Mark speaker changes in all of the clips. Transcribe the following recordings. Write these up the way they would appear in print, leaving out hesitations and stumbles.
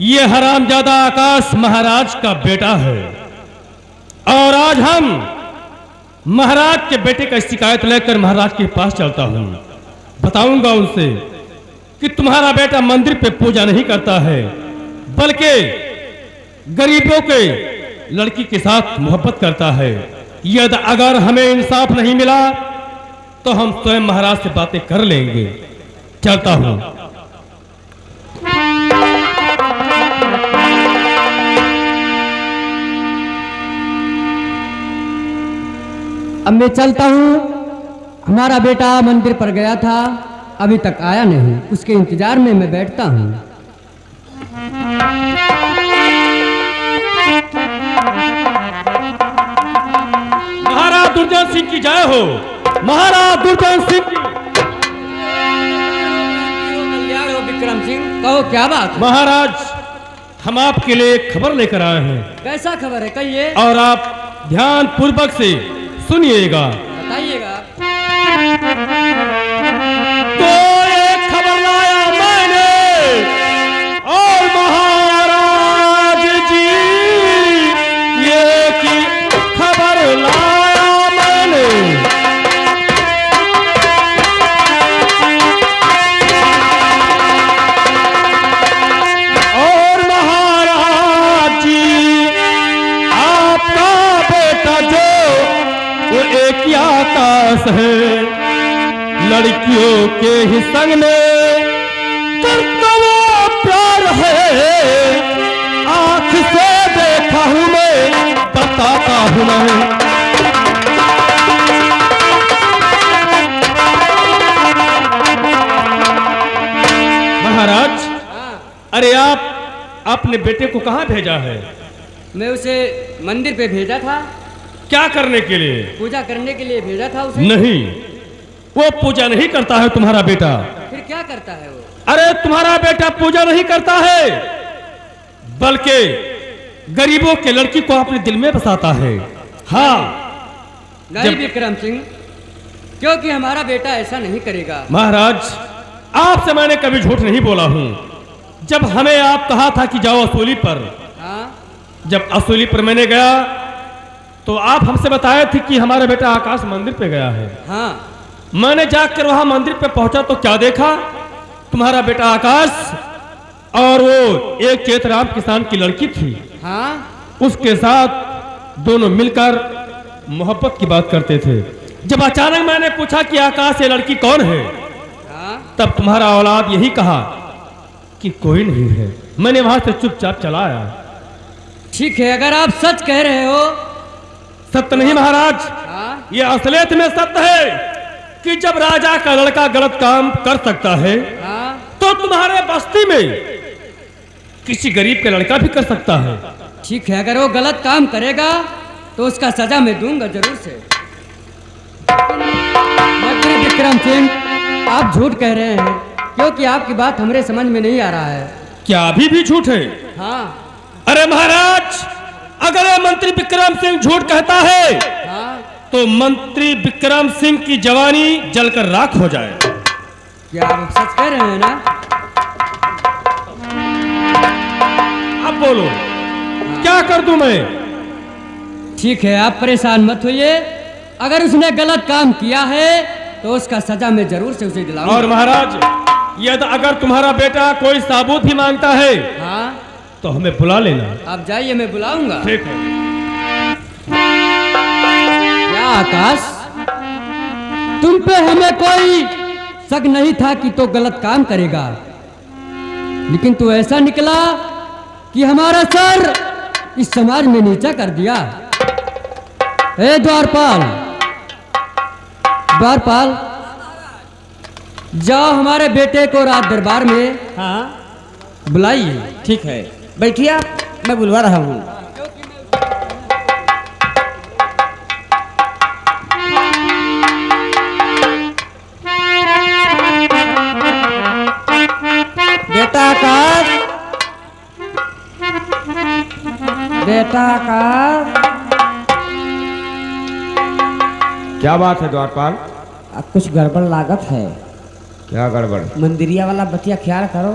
Speaker 1: ये हरामजादा आकाश महाराज का बेटा है और आज हम महाराज के बेटे का शिकायत लेकर महाराज के पास चलता हूँ। बताऊंगा उनसे कि तुम्हारा बेटा मंदिर पे पूजा नहीं करता है बल्कि गरीबों के लड़की के साथ मोहब्बत करता है। यदि अगर हमें इंसाफ नहीं मिला तो हम स्वयं महाराज से बातें कर लेंगे। चलता हूँ।
Speaker 2: अब मैं चलता हूँ। हमारा बेटा मंदिर पर गया था, अभी तक आया नहीं। उसके इंतजार में मैं बैठता हूँ।
Speaker 1: महाराज दुर्जन सिंह की जय हो। महाराज दुर्जन सिंह की
Speaker 2: कल्याण हो। विक्रम सिंह, कहो क्या बात है?
Speaker 1: महाराज, हम आपके लिए एक खबर लेकर आए हैं।
Speaker 2: कैसा खबर है, कहिए।
Speaker 1: और आप ध्यान पूर्वक से सुनिएगा।
Speaker 2: बताइएगा।
Speaker 1: तो एक खबर लाया मैंने और महाराज जी, ये की खबर लाया मैंने। और महाराज जी, आपका बेटा जो वो एक ही आकाश है, लड़कियों के ही संग में करता वो प्यार है। आंख से देखा हूं मैं, बताता हूं मैं। महाराज, अरे आप अपने बेटे को कहाँ भेजा है?
Speaker 2: मैं उसे मंदिर पे भेजा था।
Speaker 1: क्या करने के लिए?
Speaker 2: पूजा करने के लिए भेजा था उसे।
Speaker 1: नहीं, वो पूजा नहीं करता है तुम्हारा बेटा।
Speaker 2: फिर क्या करता है वो?
Speaker 1: अरे तुम्हारा बेटा पूजा नहीं करता है बल्कि गरीबों के लड़की को अपने दिल में बसाता है। हाँ
Speaker 2: नहीं विक्रम सिंह, क्योंकि हमारा बेटा ऐसा नहीं करेगा।
Speaker 1: महाराज, आपसे मैंने कभी झूठ नहीं बोला हूँ। जब हमें आप कहा था कि जाओ असोली पर, जब असोली पर मैंने गया तो आप हमसे बताए थे कि हमारा बेटा आकाश मंदिर पे गया है।
Speaker 2: हाँ।
Speaker 1: मैंने जाकर वहां मंदिर पे पहुंचा तो क्या देखा? तुम्हारा बेटा आकाश और वो एक चेतराम किसान की लड़की थी।
Speaker 2: हाँ। उसके
Speaker 1: साथ दोनों मिलकर मोहब्बत की बात करते थे। जब अचानक मैंने पूछा कि आकाश ये लड़की कौन है, तब तुम्हारा औलाद यही कहा कि कोई नहीं है। मैंने वहां से चुपचाप चला आया।
Speaker 2: ठीक है, अगर आप सच कह रहे हो।
Speaker 1: सत्य नहीं महाराज, ये असलियत में सत्य है कि जब राजा का लड़का गलत काम कर सकता है तो तुम्हारे बस्ती में किसी गरीब का लड़का भी कर सकता है।
Speaker 2: ठीक है, अगर वो गलत काम करेगा तो उसका सजा मैं दूंगा जरूर से। मंत्री विक्रम सिंह, आप झूठ कह रहे हैं क्योंकि आपकी बात हमारे समझ में नहीं आ रहा है।
Speaker 1: क्या अभी भी झूठ है?
Speaker 2: हाँ।
Speaker 1: अरे महाराज, अगर ये मंत्री विक्रम सिंह झूठ कहता है तो मंत्री विक्रम सिंह की जवानी जलकर राख हो जाए।
Speaker 2: क्या आप सच कह रहे हैं ना?
Speaker 1: अब बोलो, क्या कर दूं मैं?
Speaker 2: ठीक है, आप परेशान मत होइए। अगर उसने गलत काम किया है तो उसका सजा मैं जरूर से उसे दिलाऊंगा।
Speaker 1: और महाराज, यदि अगर तुम्हारा बेटा कोई साबूत ही मांगता है तो हमें बुला लेना।
Speaker 2: आप जाइए, मैं बुलाऊंगा।
Speaker 1: ठीक है।
Speaker 2: क्या आकाश, तुम पे हमें कोई शक नहीं था कि तो गलत काम करेगा, लेकिन तू ऐसा निकला कि हमारा सर इस समाज में नीचा कर दिया। ए द्वारपाल, द्वारपाल, जाओ हमारे बेटे को रात दरबार में बुलाइए।
Speaker 3: ठीक है, बैठिए आप, मैं बुलवा रहा हूँ। बेटा आकाश, बेटा आकाश।
Speaker 4: क्या बात है द्वारपाल?
Speaker 3: कुछ गड़बड़ लागत है।
Speaker 4: क्या गड़बड़?
Speaker 3: मंदिरिया वाला बतिया ख्याल करो।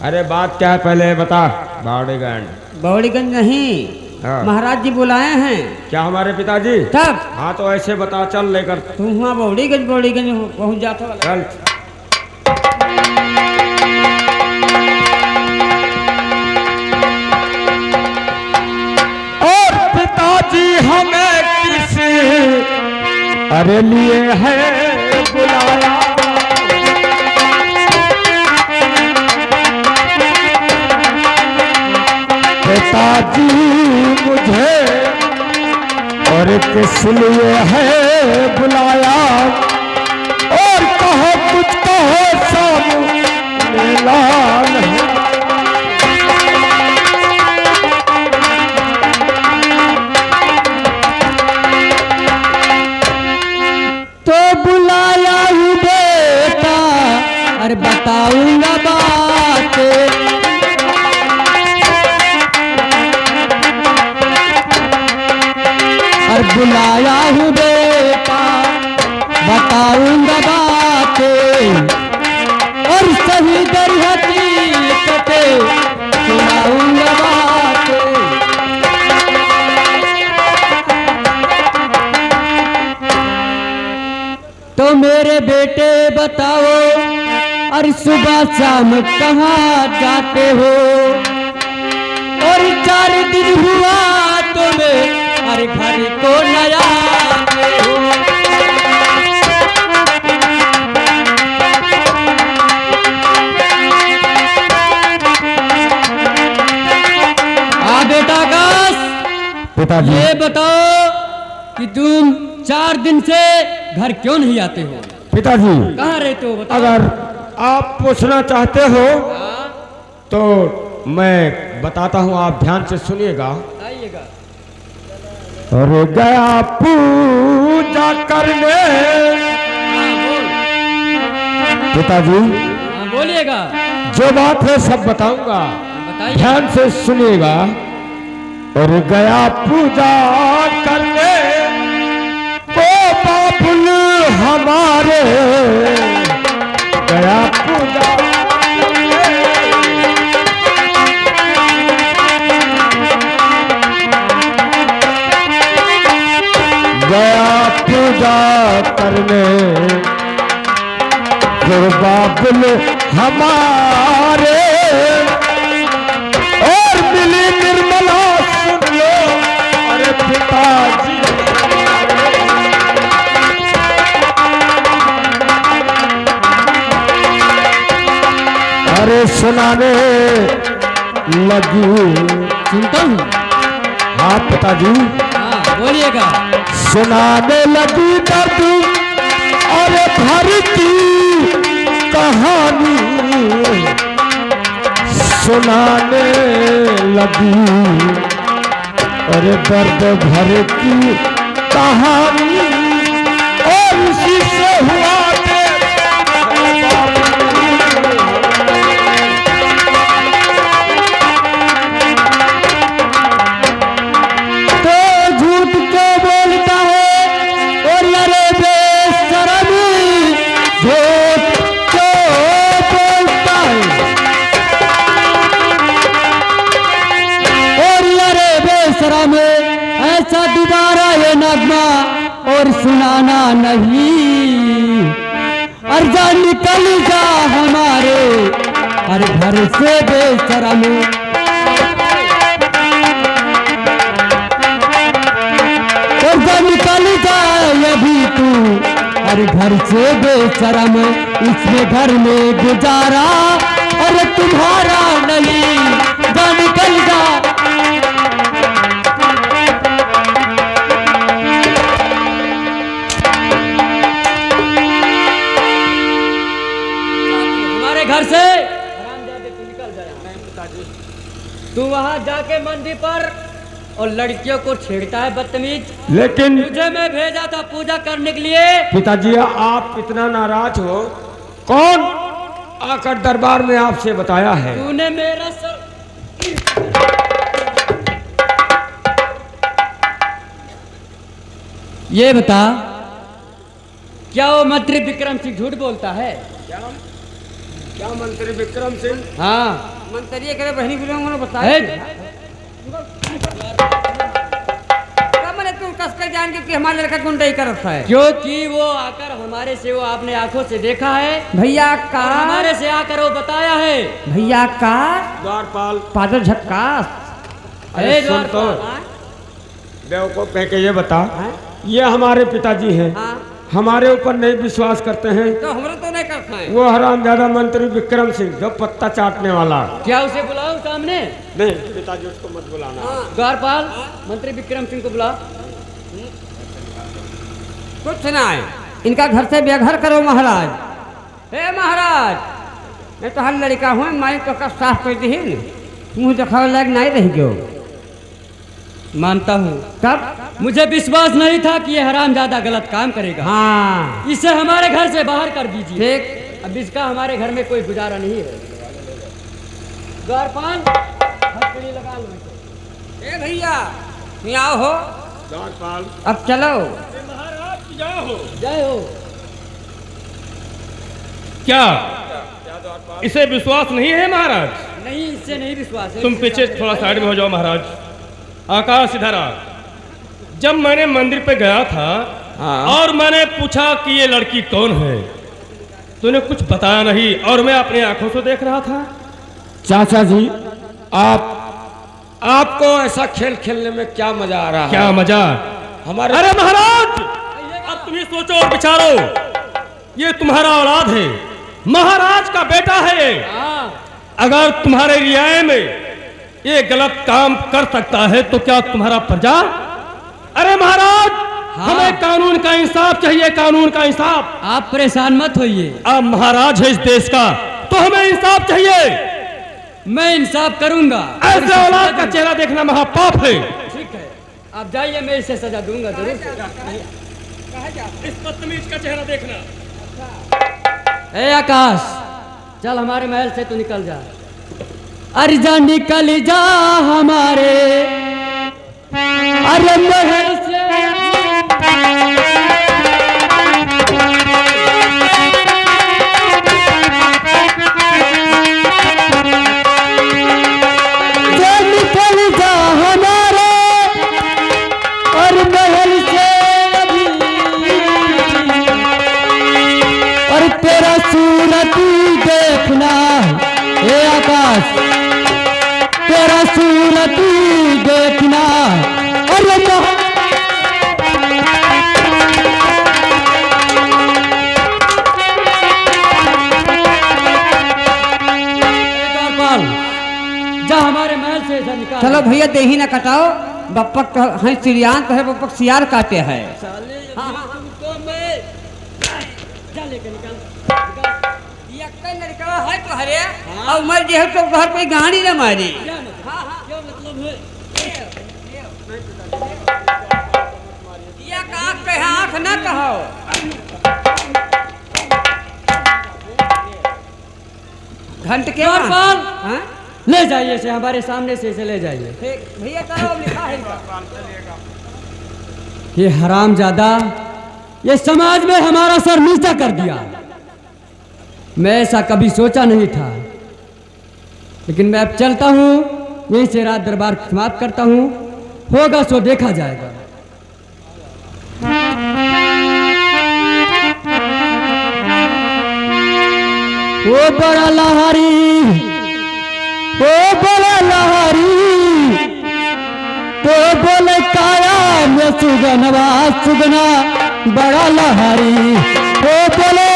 Speaker 4: अरे बात क्या है पहले ये बता। बावड़ीगंज।
Speaker 3: बौड़ीगंज नहीं,
Speaker 4: हाँ।
Speaker 3: महाराज जी बुलाए हैं।
Speaker 4: क्या हमारे पिताजी?
Speaker 3: तब
Speaker 4: हाँ तो ऐसे बता, चल लेकर
Speaker 3: तुम वहाँ बौड़ीगंज पहुँच जाता वाला।
Speaker 4: चल। और पिताजी हमें किस अरे लिए है बुलाया। पिताजी मुझे और किस लिए है बुलाया, और कहो कुछ कहो सब लाल है।
Speaker 2: तो बुलाया हूँ बेटा और बताऊंगा बात। और बुलाया हूँ बेटा बताऊंगा बात, और सही दर हकीकत सुनाऊंगा बात। तो मेरे बेटे बताओ, अरे सुबह शाम कहाँ जाते हो? और 4 दिन हुआ तुम्हें अरे घर को नया आते हो। बेटा आकाश,
Speaker 4: पिताजी
Speaker 2: ये बताओ कि तुम 4 दिन से घर क्यों नहीं आते हो?
Speaker 4: पिताजी
Speaker 2: कहाँ रहते हो बताओ।
Speaker 4: अगर आप पूछना चाहते हो तो मैं बताता हूँ, आप ध्यान से सुनिएगा।
Speaker 2: बताइएगा।
Speaker 4: अरे गया पूजा करने। पिताजी
Speaker 2: हाँ बोलिएगा।
Speaker 4: जो बात है सब बताऊंगा,
Speaker 2: बताइए।
Speaker 4: ध्यान से सुनिएगा। और गया पूजा करने को बाबुल हमारे, गया पूजा गया पूजा करने को बाबुल हमारे, और मिली निर्मला सुन लो अरे पिताजी। अरे सुनाने लगी।
Speaker 2: सुनता हूँ।
Speaker 4: हाँ पिताजी
Speaker 2: हाँ बोलिएगा।
Speaker 4: सुनाने लगी दर्द और भर की कहानी, सुनाने लगी और दर्द भर की कहानी, और उसी से हुआ
Speaker 2: ऐसा दोबारा ये नगमा और सुनाना नहीं। और जा निकल जा हमारे हर घर से बेशरम। और जा निकल जा अभी तू हर घर से बेशरम। इसमें घर में गुजारा और तुम्हारा नहीं। जा निकल जा। घर से तू निकल जाए। तू वहां जाके मंदिर पर और लड़कियों को छेड़ता है बदतमीज।
Speaker 4: लेकिन
Speaker 2: तुझे मैं भेजा था पूजा करने के लिए।
Speaker 4: पिताजी आप इतना नाराज हो, कौन आकर दरबार में आपसे बताया है?
Speaker 2: तूने मेरा सर। ये बता, क्या वो मंत्री विक्रम सिंह झूठ बोलता है?
Speaker 4: क्या मंत्री विक्रम सिंह?
Speaker 3: हाँ मंतरिये करे बहनी बोलो उन्होंने
Speaker 2: है?
Speaker 3: बताया क्या मैंने तू कस कर जान के कि हमारे लड़का गुंडई कर रखा है
Speaker 2: क्योंकि वो आकर हमारे से वो आपने आंखों से देखा है,
Speaker 3: भैया का
Speaker 2: और हमारे से आकर वो बताया है।
Speaker 3: भैया का
Speaker 4: द्वारपाल
Speaker 3: पादल झक्कास
Speaker 2: अरे
Speaker 4: सुन तो
Speaker 2: द्वारपाल,
Speaker 4: बेवकूफ कह के ये बता,
Speaker 3: हाँ?
Speaker 4: ये हमारे पिताजी हैं,
Speaker 3: हाँ
Speaker 4: हमारे ऊपर नहीं विश्वास करते हैं।
Speaker 3: तो हमारा तो नहीं करता है
Speaker 4: वो हरामजादा मंत्री विक्रम सिंह जो पत्ता चाटने वाला।
Speaker 2: क्या उसे बुलाओ सामने?
Speaker 4: नहीं पिताजी उसको मत बुलाना।
Speaker 2: द्वारपाल, मंत्री विक्रम सिंह को बुला।
Speaker 3: कुछ ना है, इनका घर से बेघर करो महाराज। हे महाराज, मैं तो हर लड़का हूँ, माई तो का साफ कर दी मुँह दिखावे लायक नहीं रही गयो।
Speaker 2: मानता हूँ,
Speaker 3: तब
Speaker 2: मुझे विश्वास नहीं था कि ये हरामजादा गलत काम करेगा।
Speaker 3: हाँ
Speaker 2: इसे हमारे घर से बाहर कर दीजिए।
Speaker 3: ठीक।
Speaker 2: अब इसका हमारे घर में कोई गुजारा नहीं है। द्वारपाल, हथकड़ी लगा लो इसे।
Speaker 3: ए भैया यहाँ हो,
Speaker 4: द्वारपाल
Speaker 3: अब चलो।
Speaker 2: जय हो।
Speaker 1: क्या इसे विश्वास नहीं है महाराज?
Speaker 2: नहीं, इससे नहीं विश्वास है।
Speaker 1: तुम पीछे थोड़ा साइड में हो जाओ महाराज। आकाश इधर आ। जब मैंने मंदिर पे गया था और मैंने पूछा कि ये लड़की कौन है, तूने कुछ बताया नहीं और मैं अपनी आंखों से देख रहा था।
Speaker 4: चाचा जी, आपको ऐसा खेल खेलने में क्या मजा आ रहा
Speaker 1: क्या
Speaker 4: है?
Speaker 1: मजा?
Speaker 4: हमारे
Speaker 1: अरे महाराज, अब तुम ही सोचो और विचारो, ये तुम्हारा औलाद है, महाराज का बेटा है ये। अगर तुम्हारे रियाय में ये गलत काम कर सकता है तो क्या तुम्हारा प्रजा? अरे महाराज, हमें कानून का इंसाफ चाहिए, कानून का इंसाफ।
Speaker 2: आप परेशान मत होइए,
Speaker 1: आप महाराज है इस देश का, तो हमें इंसाफ चाहिए।
Speaker 2: मैं इंसाफ करूंगा।
Speaker 1: ऐसे औलाद का चेहरा देखना महापाप है।
Speaker 2: ठीक है, आप जाइए, मैं इसे सजा दूंगा जरूर।
Speaker 1: इस बदतमीज का चेहरा देखना।
Speaker 2: ए आकाश, चल हमारे महल से तू निकल जा। अरे जा निकल जा हमारे, अरे महल से। जा निकल जा हमारे और महल से अभी, और तेरा सूरत देखना। हे आकाश, तेरा सूरत देखना। अरे द्वारपाल, जा हमारे महल से इधर निकाल।
Speaker 3: चलो भैया देही ना कटाओ, बप्पक है सिरियान तो है, बप्पक सियार काटे है।
Speaker 2: जा लेके निकल।
Speaker 3: लड़का है तो हरे और मर जे तो घर पे गाड़ी न मारी।
Speaker 2: क्या मतलब है?
Speaker 3: या काक पे आंख न कहो। घंट के
Speaker 2: द्वारपाल,
Speaker 3: हाँ?
Speaker 2: ले जाइए इसे, हमारे सामने से इसे ले जाइए।
Speaker 3: ठीक भैया, चलो अब लिखा है इनका।
Speaker 2: ये हरामजादा, ये समाज में हमारा सर नीचा कर दिया। मैं ऐसा कभी सोचा नहीं था, लेकिन मैं अब चलता हूँ, यहीं से रात दरबार समाप्त करता हूँ। होगा सो देखा जाएगा। ओ बड़ा लहारी, ओ बड़ा लहारी, तो बोले काया में सुगनवा सुगना बड़ा लहारी। ओ बोले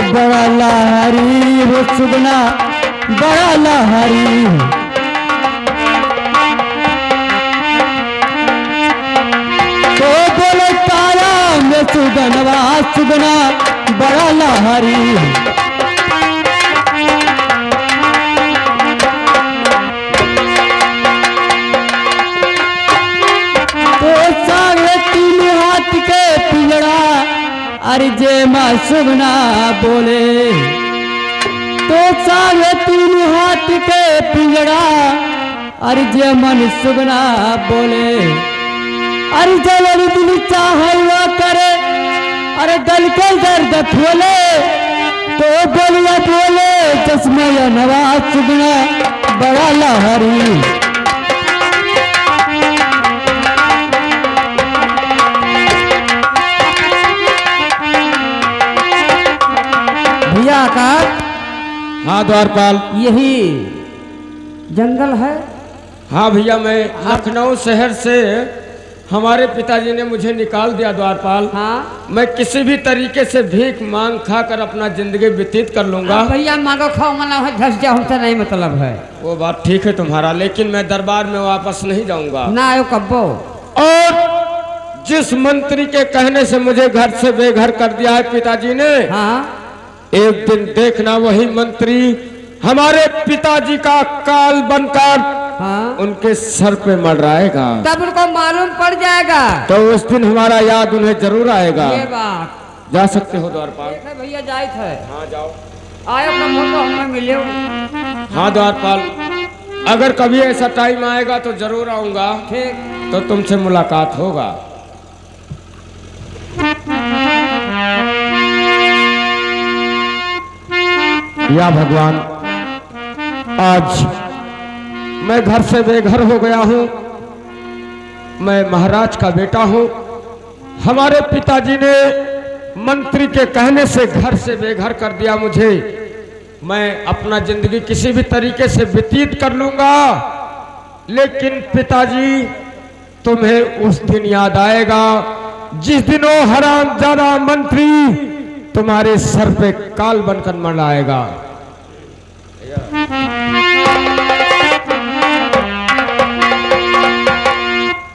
Speaker 2: बड़ा लहरी, वो सुगना बड़ा लहरी। तो बोले तारा में सुगनवा सुगना बड़ा लहरी। तो सारे तीन हाथ के पिंजड़ा, अरे जे माँ सुगना बोले। तो सारे तीन हाथ के पिंजड़ा, अरे जे मन सुगना बोले। अरे जवानी दिल चाहे वो करे, अरे दल के दर्द खोले तो बोलिया बोले, चश्मे या नवाज चुगना बड़ा लहरी।
Speaker 3: भैया आकाश,
Speaker 4: हाँ द्वारपाल।
Speaker 3: यही जंगल है?
Speaker 4: हाँ भैया, मैं लखनऊ शहर से हमारे पिताजी ने मुझे निकाल दिया द्वारपाल।
Speaker 3: हाँ
Speaker 4: मैं किसी भी तरीके से भीख मांग खाकर अपना जिंदगी व्यतीत कर लूंगा।
Speaker 3: भैया मांगो खाओ मना है, धस जाओ, हमसे नहीं मतलब है।
Speaker 4: वो बात ठीक है तुम्हारा, लेकिन मैं दरबार में वापस नहीं जाऊंगा।
Speaker 3: ना आयो कब्बो।
Speaker 4: और जिस मंत्री के कहने से मुझे घर से बेघर कर दिया है पिताजी ने,
Speaker 3: हाँ
Speaker 4: एक दिन देखना वही मंत्री हमारे पिताजी का काल बनकर
Speaker 3: हाँ,
Speaker 4: उनके सर पे मंडराएगा।
Speaker 3: तब उनको मालूम पड़ जाएगा।
Speaker 4: तो उस दिन हमारा याद उन्हें जरूर आएगा।
Speaker 3: ये बात
Speaker 4: जा सकते हो द्वारपाल।
Speaker 3: ठीक है भैया, जाए थे।
Speaker 4: हाँ जाओ।
Speaker 3: आयो कब्बो तो हमें मिले।
Speaker 4: हाँ द्वारपाल, अगर कभी ऐसा टाइम आएगा तो जरूर आऊंगा।
Speaker 3: ठीक,
Speaker 4: तो तुमसे मुलाकात होगा। या भगवान, आज मैं घर से बेघर हो गया हूँ। मैं महाराज का बेटा हूँ। हमारे पिताजी ने मंत्री के कहने से घर से बेघर कर दिया मुझे। मैं अपना जिंदगी किसी भी तरीके से व्यतीत कर लूंगा, लेकिन पिताजी तुम्हें उस दिन याद आएगा जिस दिन वो हरामजादा मंत्री तुम्हारे सर पे काल बनकर मंडराएगा।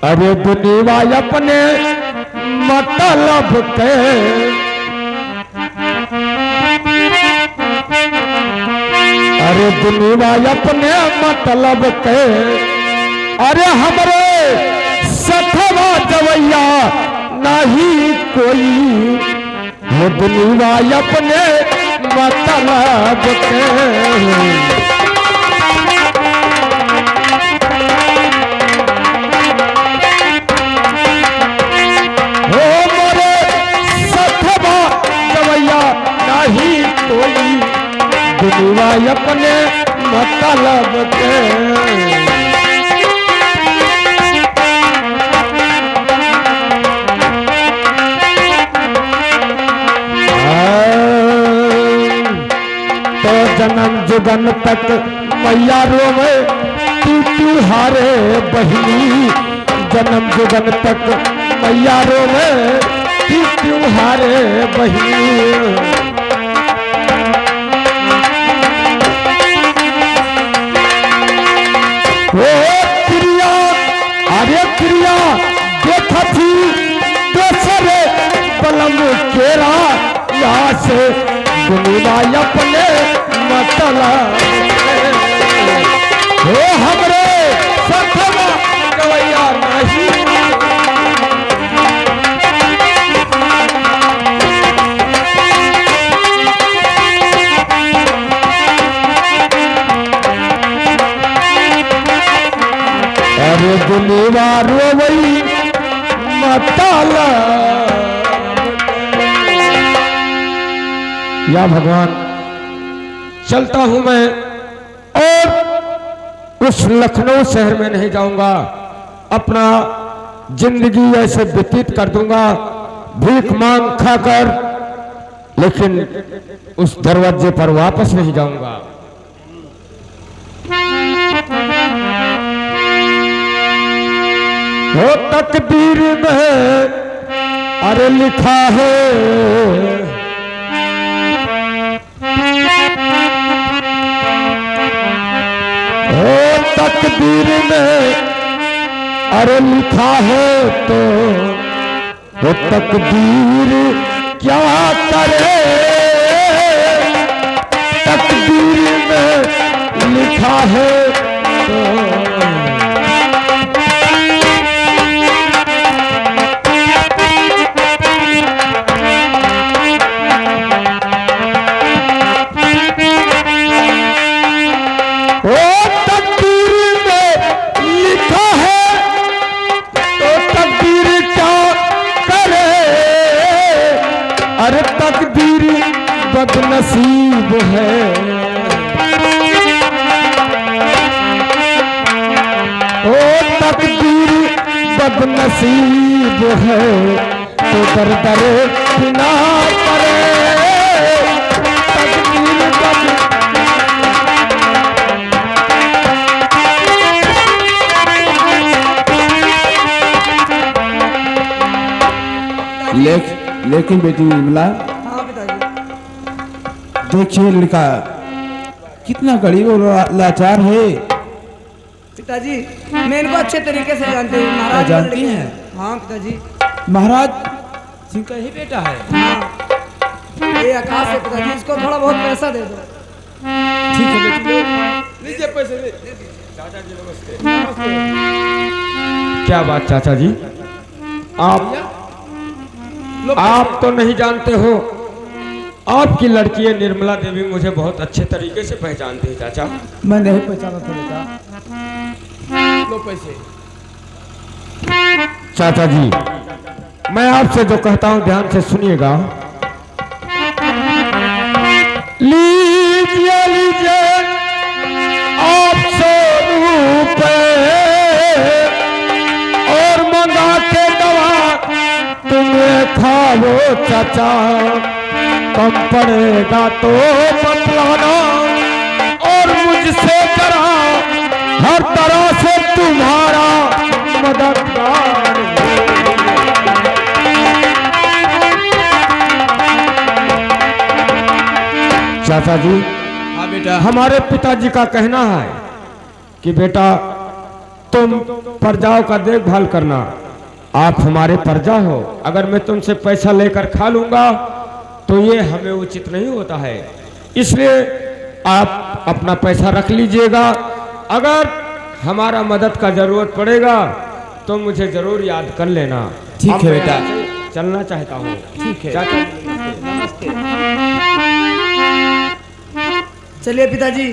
Speaker 4: अरे दुनिया अपने मतलब के, अरे दुनिया अपने मतलब के, अरे हमरे सथवा जवैया नहीं कोई, वो दुनिया अपने मतलब के। दुनिया अपने मतलब के। तो जन्म जुगन तक मैया रोवे तू हारे बहिनी, जन्म जुगन तक मैया रोवे तू हारे बहिनी। ओ प्रिया, अरे प्रिया देखा थी दूसरे बलम केरा, यहाँ से दुनिया अपने मतलब हो, हमरे सथवा गवैया नहीं। अरे दुनिया रोवई मतलब। या भगवान, चलता हूं मैं और उस लखनऊ शहर में नहीं जाऊंगा। अपना जिंदगी ऐसे व्यतीत कर दूंगा भीख मांग खाकर, लेकिन उस दरवाजे पर वापस नहीं जाऊंगा। वो तकदीर में अरे लिखा है, वो तकदीर में अरे लिखा है, तो वो तकदीर क्या करे, तकदीर में लिखा है तो। तकदीर अरे तकदीर बदनसीब है, ओ तकदीर बदनसीब है, तो दर दर बिना करे तकदीर
Speaker 5: लेकिन बेटी निर्मला,
Speaker 3: हाँ पिताजी।
Speaker 5: देखिए लड़का कितना गरीब और लाचार है।
Speaker 3: पिताजी मैं इनको अच्छे तरीके से जानती हूँ। महाराज के
Speaker 5: जानती
Speaker 3: लड़के
Speaker 5: हैं?
Speaker 3: हाँ पिताजी।
Speaker 5: महाराज सिंह का ही बेटा है।
Speaker 3: हाँ ये आकाश है पिताजी, इसको थोड़ा बहुत पैसा दे दो।
Speaker 5: ठीक है बेटी, लो लीजिए पैसे ले।
Speaker 4: क्या बात चाचा जी, आप तो नहीं जानते हो, आपकी लड़की है निर्मला देवी मुझे बहुत अच्छे तरीके से पहचानती है चाचा।
Speaker 5: मैं नहीं पहचाना था बेटा, लो पैसे।
Speaker 4: चाचा जी मैं आपसे जो कहता हूं ध्यान से सुनिएगा। लीजिए लीजिए आप 100 रुपए और मंगा के दवा तुम्हें खाओ चाचा, कम पड़ेगा तो बतलाना, और मुझसे जरा हर तरह से तुम्हारा मददगार। चाचा जी
Speaker 5: हाँ बेटा,
Speaker 4: हमारे पिताजी का कहना है कि बेटा तुम प्रजाओं का देखभाल करना, आप हमारे प्रजा हो, अगर मैं तुमसे पैसा लेकर खा लूंगा तो ये हमें उचित नहीं होता है, इसलिए आप अपना पैसा रख लीजिएगा। अगर हमारा मदद का जरूरत पड़ेगा तो मुझे जरूर याद कर लेना।
Speaker 5: ठीक
Speaker 4: अब
Speaker 5: है
Speaker 4: मैं
Speaker 5: बेटा।
Speaker 4: चलना चाहता हूँ।
Speaker 5: ठीक है।
Speaker 4: चाचा जी, नमस्ते।
Speaker 3: चलिए पिताजी,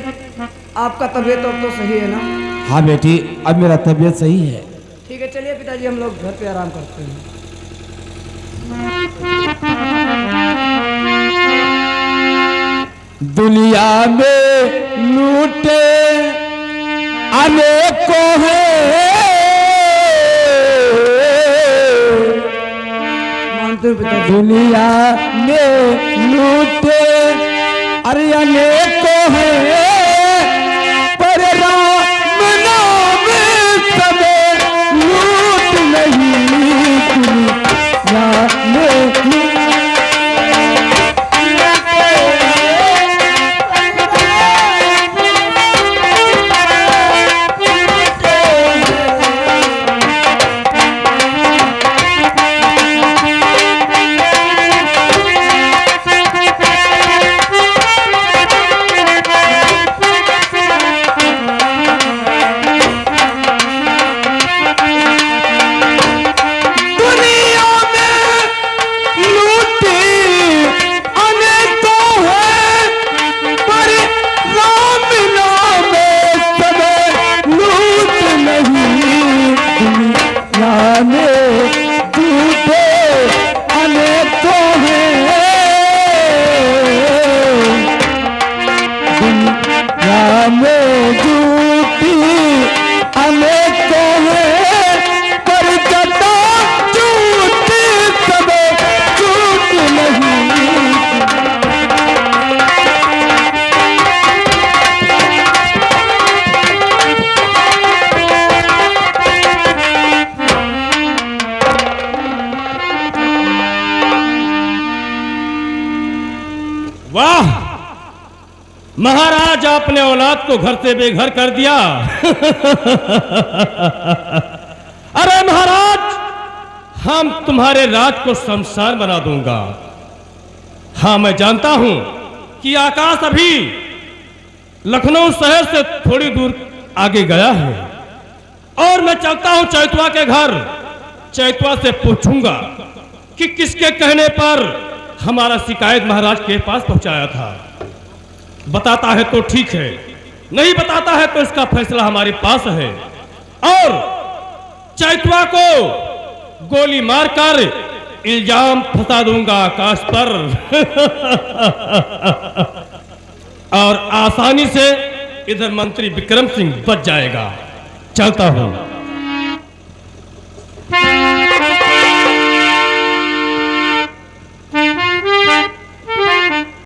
Speaker 3: आपका तबीयत अब तो सही है ना?
Speaker 5: हाँ बेटी, अब मेरा तबीयत सही है।
Speaker 3: ठीक है चलिए पिताजी, हम लोग घर पे आराम करते हैं।
Speaker 5: दुनिया में लूटे अनेकों हैं,
Speaker 3: मानते हो पिताजी?
Speaker 5: दुनिया में लूटे अरे अनेकों हैं, पर राम नाम सब लूट नहीं। दुनिया में
Speaker 1: वाह महाराज, आपने औलाद को घर से बेघर कर दिया। अरे महाराज, हम तुम्हारे राज को शमशान बना दूंगा। हाँ मैं जानता हूं कि आकाश अभी लखनऊ शहर से थोड़ी दूर आगे गया है, और मैं चलता हूं चैतवा के घर। चैतवा से पूछूंगा कि किसके कहने पर हमारा शिकायत महाराज के पास पहुंचाया था। बताता है तो ठीक है, नहीं बताता है तो इसका फैसला हमारे पास है। और चैतवा को गोली मारकर इल्जाम फंसा दूंगा आकाश पर और आसानी से इधर मंत्री विक्रम सिंह बच जाएगा। चलता हूं।